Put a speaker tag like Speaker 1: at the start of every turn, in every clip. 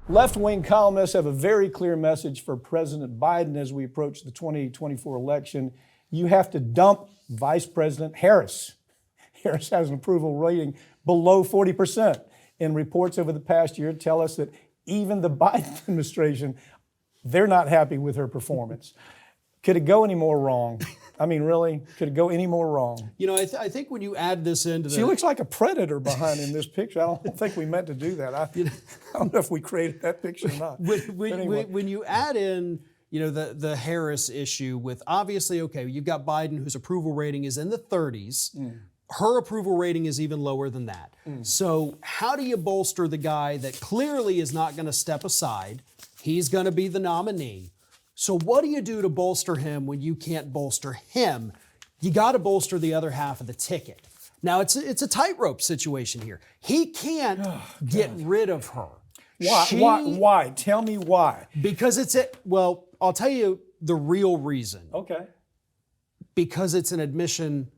Speaker 1: Left-wing columnists have a very clear message for President Biden as we approach the 2024 election. You have to dump Vice President Harris. Harris has an approval rating below 40%. And reports over the past year tell us that even the Biden administration, they're not happy with her performance. Could it go any more wrong? I mean, really? Could it go any more wrong?
Speaker 2: You know, I think when you add this into
Speaker 1: She looks like a predator behind in this picture. I don't think we meant to do that. I don't know if we created that picture or not.
Speaker 2: When you add in, you know, the Harris issue with obviously, okay, you've got Biden whose approval rating is in the 30s. Her approval rating is even lower than that. So how do you bolster the guy that clearly is not going to step aside? He's going to be the nominee. So what do you do to bolster him when you can't bolster him? You got to bolster the other half of the ticket. Now, it's a tightrope situation here. He can't get rid of her.
Speaker 1: Why? Why? Tell me why.
Speaker 2: Because well, I'll tell you the real reason.
Speaker 1: Okay.
Speaker 2: Because it's an admission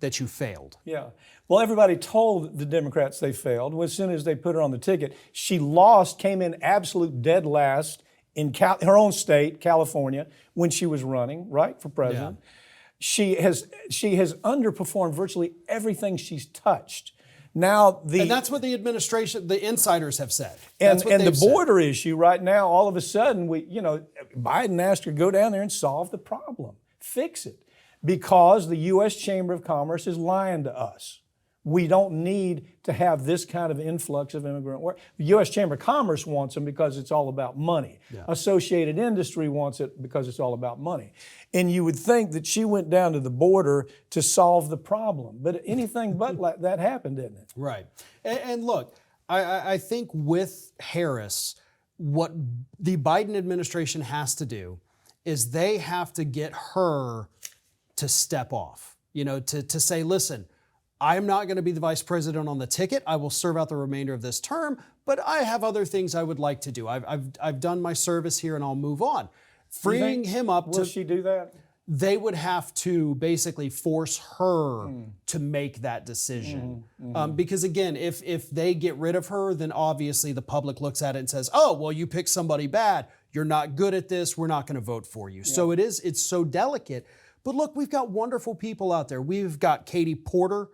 Speaker 2: that you failed.
Speaker 1: Yeah. Well, everybody told the Democrats they failed. As soon as they put her on the ticket, she lost, came in absolute dead last in her own state, California, when she was running, right, for president. Yeah. She has underperformed virtually everything she's touched. Now
Speaker 2: and that's what the administration, the insiders have said.
Speaker 1: And the border issue right now, all of a sudden, Biden asked her to go down there and solve the problem, fix it, because the U.S. Chamber of Commerce is lying to us. We don't need to have this kind of influx of immigrant work. The U.S. Chamber of Commerce wants them because it's all about money. Yeah. Associated Industry wants it because it's all about money. And you would think that she went down to the border to solve the problem. But anything but like that happened, didn't it?
Speaker 2: Right. And look, I think with Harris, what the Biden administration has to do is they have to get her to step off, to say, listen, I'm not going to be the vice president on the ticket. I will serve out the remainder of this term, but I have other things I would like to do. I've done my service here and I'll move on. Freeing him up
Speaker 1: will she do that?
Speaker 2: They would have to basically force her to make that decision. Because again, if they get rid of her, then obviously the public looks at it and says, oh, well, you picked somebody bad. You're not good at this. We're not going to vote for you. Yeah. So it's so delicate. But look, we've got wonderful people out there. We've got Katie Porter,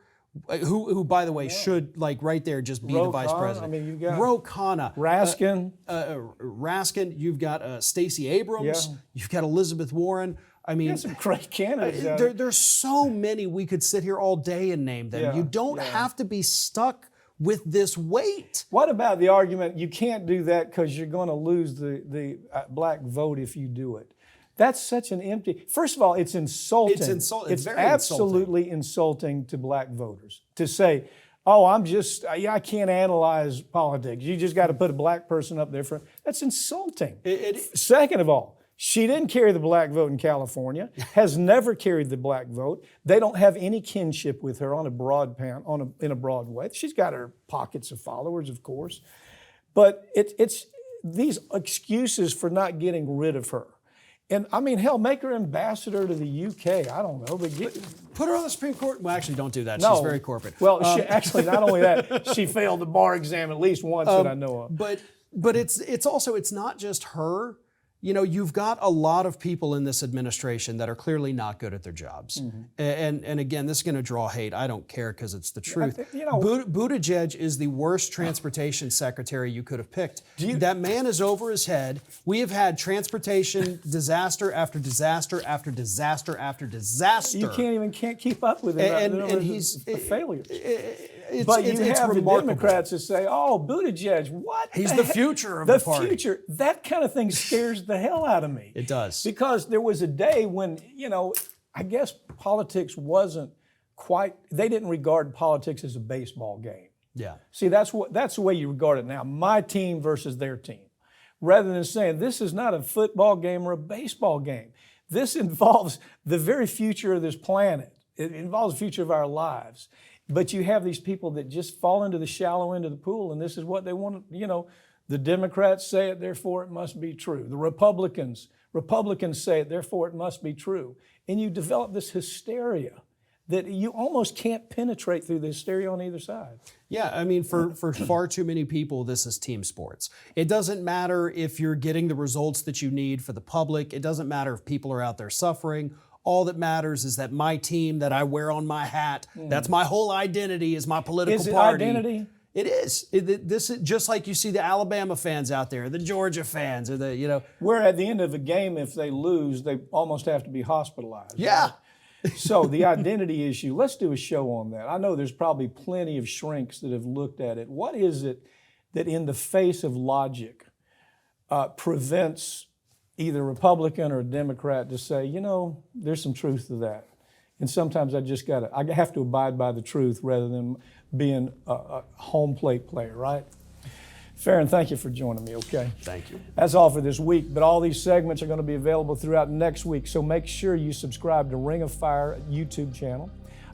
Speaker 2: who by the way, should right there just be the vice president.
Speaker 1: I mean, you've got
Speaker 2: Ro Khanna,
Speaker 1: Raskin.
Speaker 2: Raskin. You've got Stacey Abrams. Yeah. You've got Elizabeth Warren. I mean,
Speaker 1: some great candidates.
Speaker 2: There's so many we could sit here all day and name them. Yeah. You don't have to be stuck with this weight.
Speaker 1: What about the argument you can't do that because you're going to lose the black vote if you do it? That's such an empty. First of all, it's insulting. It's
Speaker 2: very
Speaker 1: absolutely insulting to black voters to say, "Oh, I can't analyze politics. You just got to put a black person up there for." That's insulting. Second of all, she didn't carry the black vote in California. Has never carried the black vote. They don't have any kinship with her in a broad way. She's got her pockets of followers, of course, but it's these excuses for not getting rid of her. And I mean, hell, make her ambassador to the UK. I don't know, but
Speaker 2: put her on the Supreme Court. Well, actually, don't do that.
Speaker 1: No.
Speaker 2: She's very corporate.
Speaker 1: Well, actually, not only that, she failed the bar exam at least once that I know of.
Speaker 2: But it's also not just her. You've got a lot of people in this administration that are clearly not good at their jobs. And again, this is going to draw hate. I don't care because it's the truth. Buttigieg is the worst transportation secretary you could have picked. That man is over his head. We have had transportation disaster after disaster after disaster after disaster.
Speaker 1: You can't keep up with it.
Speaker 2: And he's
Speaker 1: a failure. But you have the Democrats that say, "Oh, Buttigieg, what?
Speaker 2: He's the future of the party."
Speaker 1: The future. That kind of thing scares the hell out of me.
Speaker 2: It does.
Speaker 1: Because there was a day when, I guess politics wasn't quite. They didn't regard politics as a baseball game.
Speaker 2: Yeah.
Speaker 1: See, that's the way you regard it now. My team versus their team, rather than saying this is not a football game or a baseball game. This involves the very future of this planet. It involves the future of our lives. But you have these people that just fall into the shallow end of the pool, and this is what they want to, the Democrats say it, therefore it must be true. The Republicans say it, therefore it must be true. And you develop this hysteria that you almost can't penetrate through the hysteria on either side.
Speaker 2: Yeah, I mean, for far too many people, this is team sports. It doesn't matter if you're getting the results that you need for the public. It doesn't matter if people are out there suffering. All that matters is that my team that I wear on my hat, that's my whole identity, is my political
Speaker 1: Is it
Speaker 2: party.
Speaker 1: identity?
Speaker 2: It is. This is just like you see the Alabama fans out there, the Georgia fans, or the.
Speaker 1: Where at the end of a game, if they lose, they almost have to be hospitalized.
Speaker 2: Yeah.
Speaker 1: So the identity issue, let's do a show on that. I know there's probably plenty of shrinks that have looked at it. What is it that in the face of logic prevents either Republican or Democrat to say, there's some truth to that. And sometimes I have to abide by the truth rather than being a home plate player, right? Farron, thank you for joining me, okay?
Speaker 2: Thank you.
Speaker 1: That's all for this week, but all these segments are going to be available throughout next week, so make sure you subscribe to Ring of Fire YouTube channel.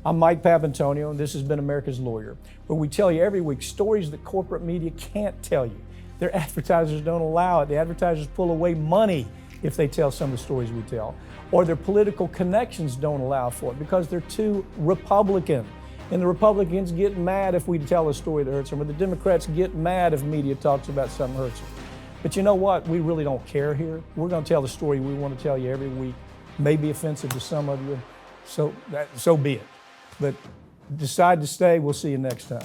Speaker 1: I'm Mike Papantonio, and this has been America's Lawyer, where we tell you every week stories that corporate media can't tell you. Their advertisers don't allow it. The advertisers pull away money if they tell some of the stories we tell, or their political connections don't allow for it because they're too Republican. And the Republicans get mad if we tell a story that hurts them, or the Democrats get mad if media talks about something that hurts them. But you know what? We really don't care here. We're going to tell the story we want to tell you every week. May be offensive to some of you, so be it. But decide to stay. We'll see you next time.